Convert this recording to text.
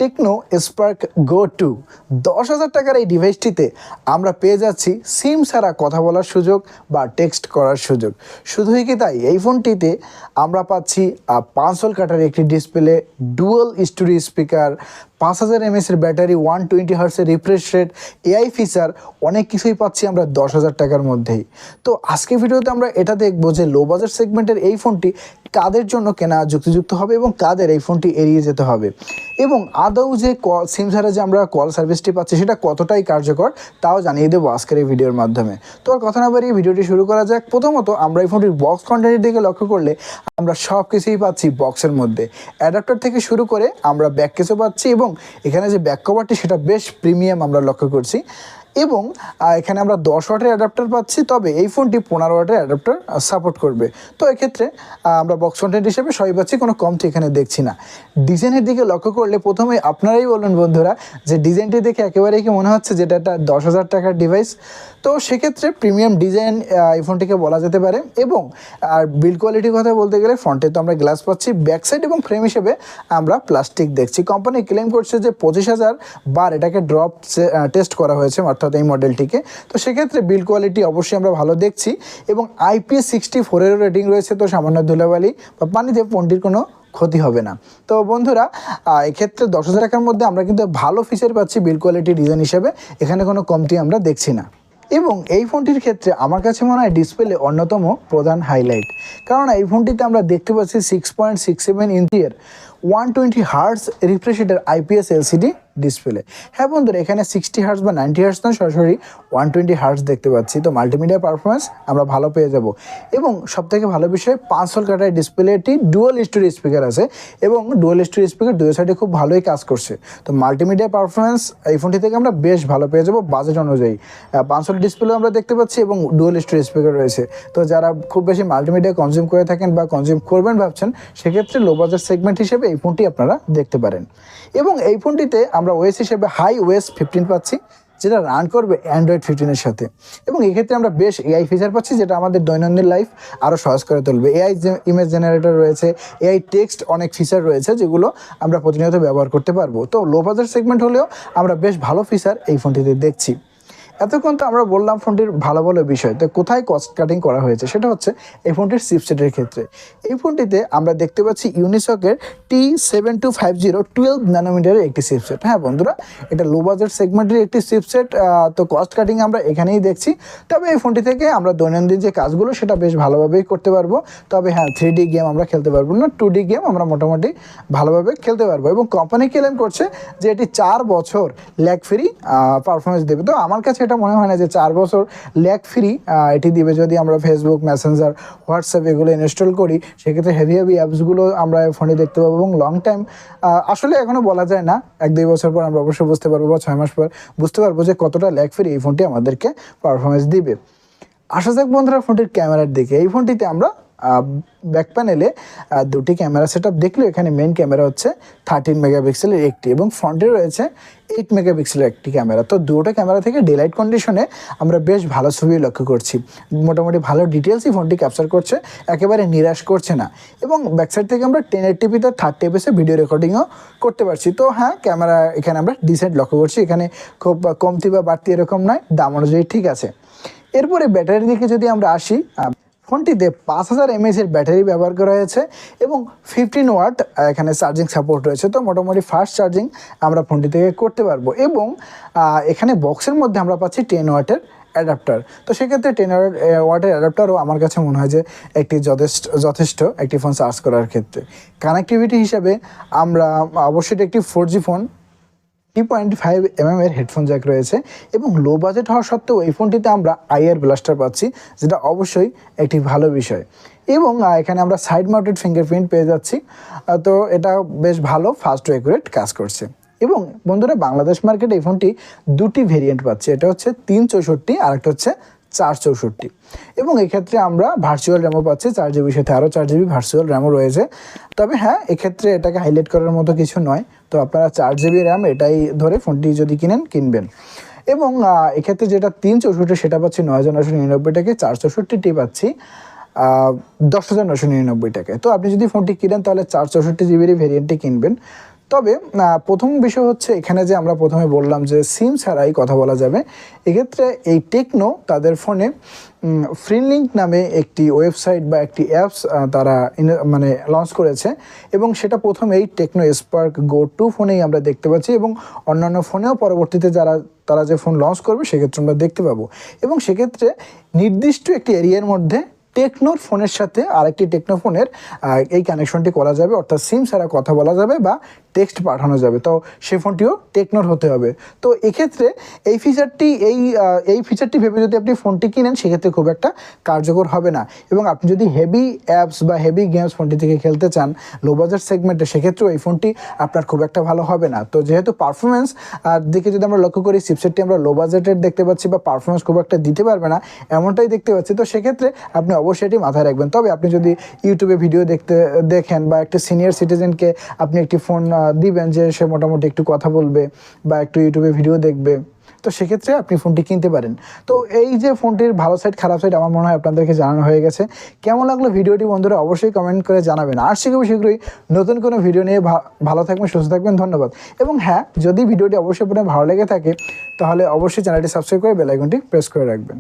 Tecno Spark গো 2 10,000 টাকার এই ডিভাইসটিতে আমরা পেয়ে যাচ্ছি সিম ছাড়া কথা বলার সুযোগ বা টেক্সট করার সুযোগ। শুধুই কি তাই, এই ফোনটিতে আমরা পাচ্ছি 5 কাটার একটি display, dual studio speaker, 5000 mAh battery, 120 হার্টসের রিফ্রেশ রেট, এআই ফিচার, অনেক কিছুই পাচ্ছি আমরা 10,000 টাকার মধ্যেই। তো আজকে ভিডিওতে আমরা এটা দেখবো যে লো বাজেট সেগমেন্টের এই ফোনটি কাদের জন্য কেনা যুক্তিযুক্ত হবে এবং কাদের এই ফোনটি এড়িয়ে যেতে হবে, এবং আদৌ যে সিম ছাড়া যে আমরা কল সার্ভিসটি পাচ্ছি সেটা কতটাই কার্যকর তাও জানিয়ে দেবো আজকের এই ভিডিওর মাধ্যমে। তো আর কথা না বাড়িয়ে ভিডিওটি শুরু করা যাক। প্রথমত আমরা এই ফোনটির বক্স কন্টেন্টের দিকে লক্ষ্য করলে আমরা সব কিছুই পাচ্ছি বক্সের মধ্যে। অ্যাডাপ্টার থেকে শুরু করে আমরা ব্যাক কেসও পাচ্ছি এবং এখানে যে ব্যাক কভারটি সেটা বেশ প্রিমিয়াম আমরা লক্ষ্য করছি, এবং এখানে আমরা 10 ওয়াটের অ্যাডাপ্টার পাচ্ছি, তবে এই ফোনটি 15 ওয়াটের অ্যাডাপ্টার সাপোর্ট করবে। তো এক্ষেত্রে আমরা বক্স কন্টেন্ট হিসেবে সবই পাচ্ছি, কোনো কমতি এখানে দেখছি না। ডিজাইনের দিকে লক্ষ্য করলে প্রথমে আপনারাই বলুন বন্ধুরা যে ডিজাইনটি দেখে একেবারেই কি মনে হচ্ছে যেটা একটা 10,000 টাকার ডিভাইস। তো সেক্ষেত্রে প্রিমিয়াম ডিজাইন এই ফোনটিকে বলা যেতে পারে। এবং আর বিল্ড কোয়ালিটির কথা বলতে গেলে ফ্রন্টে তো আমরা গ্লাস পাচ্ছি, ব্যাক সাইড এবং ফ্রেম হিসেবে আমরা প্লাস্টিক দেখছি। কোম্পানি ক্লেম করছে যে 25,000 বার এটাকে ড্রপ টেস্ট করা হয়েছে অর্থাৎ এই মডেলটিকে। তো সেক্ষেত্রে বিল্ড কোয়ালিটি অবশ্যই আমরা ভালো দেখছি, এবং IP64 রেটিং রয়েছে। তো সামান্য ধুলাবালি বা পানিতে ফোনটির কোনো ক্ষতি হবে না। তো বন্ধুরা এক্ষেত্রে 10,000 টাকার মধ্যে আমরা কিন্তু ভালো ফিচার পাচ্ছি বিল্ড কোয়ালিটি ডিজাইন হিসেবে, এখানে কোনো কমতি আমরা দেখছি না। এবং এই ফোনটির ক্ষেত্রে আমার কাছে মনে হয় ডিসপ্লে অন্যতম প্রধান হাইলাইট, কারণ এই ফোনটিতে আমরা দেখতে পাচ্ছি 6.67 ইঞ্চির 120 হার্টস রিফ্রেশ রেটের IPS LCD ডিসপ্লে। হ্যাঁ বন্ধুরা, এখানে 60 হার্টস বা 90 হার্টস না, সরাসরি 120 হার্টস দেখতে পাচ্ছি। তো মাল্টিমিডিয়া পারফরমেন্স আমরা ভালো পেয়ে যাব। এবং সবথেকে ভালো বিষয় 5 কাটার ডিসপ্লেটি ডুয়াল স্টুডিও স্পিকার আছে, এবং ডুয়াল স্টুডিও স্পিকার দুই সাইডে খুব ভালোই কাজ করছে। তো মাল্টিমিডিয়া পারফরমেন্স এই ফোনটি থেকে আমরা বেশ ভালো পেয়ে যাব বাজেট অনুযায়ী। 5 ডিসপ্লেও আমরা দেখতে পাচ্ছি এবং ডুয়াল স্টুডিও স্পিকার রয়েছে। তো যারা খুব বেশি মাল্টিমিডিয়া কনজিউম করে থাকেন বা কনজিউম করবেন ভাবছেন, সেক্ষেত্রে লো বাজেট সেগমেন্ট হিসেবে এই ফোনটি আপনারা দেখতে পারেন। এবং এই ফোনটিতে আমরা ওএস হিসেবে iOS 15 পাচ্ছি, যেটা রান করবে অ্যান্ড্রয়েড 15-এর সাথে। এবং এক্ষেত্রে আমরা বেশ এআই ফিচার পাচ্ছি, যেটা আমাদের দৈনন্দিন লাইফ আরও সহজ করে তুলবে। এআই ইমেজ জেনারেটর রয়েছে, এআই টেক্সট অনেক ফিচার রয়েছে যেগুলো আমরা প্রতিনিয়ত ব্যবহার করতে পারবো। তো লো বাজেট সেগমেন্ট হলেও আমরা বেশ ভালো ফিচার এই ফোনটিতে দেখছি। এতক্ষণ তো আমরা বললাম ফোনটির ভালো ভালো বিষয়। তো কোথায় কস্ট কাটিং করা হয়েছে সেটা হচ্ছে এই ফোনটির চিপসেটের ক্ষেত্রে। এই ফোনটিতে আমরা দেখতে পাচ্ছি ইউনিসকের T7250 12 ন্যানোমিটারের একটি চিপসেট। হ্যাঁ বন্ধুরা, এটা লো বাজেট সেগমেন্টের একটি চিপসেট। তো কস্ট কাটিং আমরা এখানেই দেখছি। তবে এই ফোনটি থেকে আমরা দৈনন্দিন যে কাজগুলো সেটা বেশ ভালোভাবেই করতে পারবো। তবে হ্যাঁ, 3D গেম আমরা খেলতে পারবো না, 2D গেম আমরা মোটামুটি ভালোভাবে খেলতে পারবো। এবং কোম্পানি ক্লেম করছে যে এটি 4 বছর ল্যাগ ফ্রি পারফরমেন্স দেবে। তো আমার কাছে এটা মনে হয় না যে 4 বছর ল্যাগ ফ্রি এটি দিবে। যদি আমরা ফেসবুক, মেসেঞ্জার, হোয়াটসঅ্যাপ এগুলো ইনস্টল করি, সেক্ষেত্রে হেভি অ্যাপসগুলো আমরা ফোনে দেখতে পাবো। এবং লং টাইম আসলে এখনও বলা যায় না, 1-2 বছর পর আমরা অবশ্যই বুঝতে পারবো, বা 6 মাস পর বুঝতে পারবো যে কতটা ল্যাগ ফ্রি এই ফোনটি আমাদেরকে পারফরমেন্স দিবে। আসা যাক বন্ধুরা ফোনটির ক্যামেরার দিকে। এই ফোনটিতে আমরা ব্যাক প্যানেলে দুটি ক্যামেরা সেটআপ দেখলেও এখানে মেন ক্যামেরা হচ্ছে 13 মেগাপিক্সেলের একটি, এবং ফ্রন্টে রয়েছে 8 মেগাপিক্সেলের একটি ক্যামেরা। তো দুটো ক্যামেরা থেকে ডেলাইট কন্ডিশনে আমরা বেশ ভালো ছবি লক্ষ্য করছি। মোটামুটি ভালো ডিটেলসই ফোনটি ক্যাপচার করছে, একেবারে নিরাশ করছে না। এবং ব্যাকসাইড থেকে আমরা 1080p 30 fps ভিডিও রেকর্ডিংও করতে পারছি। তো হ্যাঁ, ক্যামেরা এখানে আমরা ডিসেন্ট লক্ষ্য করছি, এখানে খুব কমতি বা বাড়তি এরকম নয়, দাম অনুযায়ী ঠিক আছে। এরপরে ব্যাটারির দিকে যদি আমরা আসি, ফোনটিতে 5000 mAh ব্যাটারি ব্যবহার করা হয়েছে এবং 15 ওয়াট এখানে চার্জিং সাপোর্ট রয়েছে। তো মোটামুটি ফাস্ট চার্জিং আমরা ফোনটি থেকে করতে পারবো। এবং এখানে বক্সের মধ্যে আমরা পাচ্ছি 10 ওয়াটের অ্যাডাপ্টার। তো সেক্ষেত্রে 10 ওয়াটের অ্যাডাপ্টারও আমার কাছে মনে হয় যে একটি যথেষ্ট একটি ফোন চার্জ করার ক্ষেত্রে। কানেক্টিভিটি হিসাবে আমরা অবশ্যই একটি 4G ফোন, 3.5mm এর হেডফোন জ্যাক রয়েছে, এবং লো বাজেট হওয়া সত্ত্বেও এই ফোনটিতে আমরা IR ব্লাস্টার পাচ্ছি, যেটা অবশ্যই একটি ভালো বিষয়। এবং এখানে আমরা সাইড মাউন্টেড ফিঙ্গারপ্রিন্ট পেয়ে যাচ্ছি। তো এটা বেশ ভালো, ফাস্ট ও অ্যাকুরেট কাজ করছে। এবং বন্ধুরা, বাংলাদেশ মার্কেটে এই ফোনটি দুটি ভেরিয়েন্ট পাচ্ছে, এটা হচ্ছে 364 আর একটা হচ্ছে 464। এবং এক্ষেত্রে আমরা ভার্চুয়াল র্যামও পাচ্ছি, 4GB সাথে আরও 4GB ভার্চুয়াল র্যামও রয়েছে। তবে হ্যাঁ, এক্ষেত্রে এটাকে হাইলাইট করার মতো কিছু নয়। তো আপনারা 4GB র্যাম এটাই ধরে ফোনটি যদি কিনবেন। এবং এক্ষেত্রে যেটা 364 সেটা পাচ্ছি 9,999 টাকায়, 464টি পাচ্ছি 10,999 টাকায়। তো আপনি যদি ফোনটি কিনেন তাহলে 464 জিবির ভেরিয়েন্টটি কিনবেন। তবে প্রথম বিষয় হচ্ছে এখানে যে আমরা প্রথমে বললাম যে সিম ছাড়াই কথা বলা যাবে, এক্ষেত্রে এই টেকনো তাদের ফোনে ফ্রিনলিঙ্ক নামে একটি ওয়েবসাইট বা একটি অ্যাপস তারা মানে লঞ্চ করেছে, এবং সেটা প্রথমেই টেকনো স্পার্ক গো 2 ফোনেই আমরা দেখতে পাচ্ছি, এবং অন্যান্য ফোনেও পরবর্তীতে তারা যে ফোন লঞ্চ করবে সেক্ষেত্রে আমরা দেখতে পাবো। এবং সেক্ষেত্রে নির্দিষ্ট একটি এরিয়ার মধ্যে টেকনোর ফোনের সাথে আরেকটি টেকনো ফোনের এই কানেকশনটি করা যাবে, অর্থাৎ সিম ছাড়া কথা বলা যাবে বা টেক্সট পাঠানো যাবে, তো সেই ফোনটিও টেকনোর হতে হবে। তো এক্ষেত্রে এই ফিচারটি ভেবে যদি আপনি ফোনটি কিনেন সেক্ষেত্রে খুব একটা কার্যকর হবে না, এবং আপনি যদি হেভি অ্যাপস বা হেভি গেমস ফোনটি থেকে খেলতে চান লো বাজেট সেগমেন্টে, সেক্ষেত্রেও এই ফোনটি আপনার খুব একটা ভালো হবে না। তো যেহেতু পারফরমেন্স দিকে যদি আমরা লক্ষ্য করি, চিপসেটটি আমরা লো বাজেটের দেখতে পাচ্ছি বা পারফরমেন্স খুব একটা দিতে পারবে না এমনটাই দেখতে পাচ্ছি, তো সেক্ষেত্রে আপনি অবশ্যই এটি মাথায় রাখবেন। তবে আপনি যদি ইউটিউবে ভিডিও দেখেন বা একটা সিনিয়র সিটিজেনকে আপনি একটি ফোন দিবেন যে সে মোটামুটি একটু কথা বলবে বা একটু ইউটিউবে ভিডিও দেখবে, তো সেক্ষেত্রে আপনি ফোনটি কিনতে পারেন। তো এই যে ফোনটির ভালো সাইড খারাপ সাইড আমার মনে হয় আপনাদেরকে জানানো হয়ে গেছে। কেমন লাগলো ভিডিওটি বন্ধুরা অবশ্যই কমেন্ট করে জানাবেন। আর শীঘ্রই নতুন কোনো ভিডিও নিয়ে ভালো থাকবেন, সুস্থ থাকবেন, ধন্যবাদ। এবং হ্যাঁ, যদি ভিডিওটি অবশ্যই আপনার ভালো লেগে থাকে তাহলে অবশ্যই চ্যানেলটি সাবস্ক্রাইব করে বেল আইকনটি প্রেস করে রাখবেন।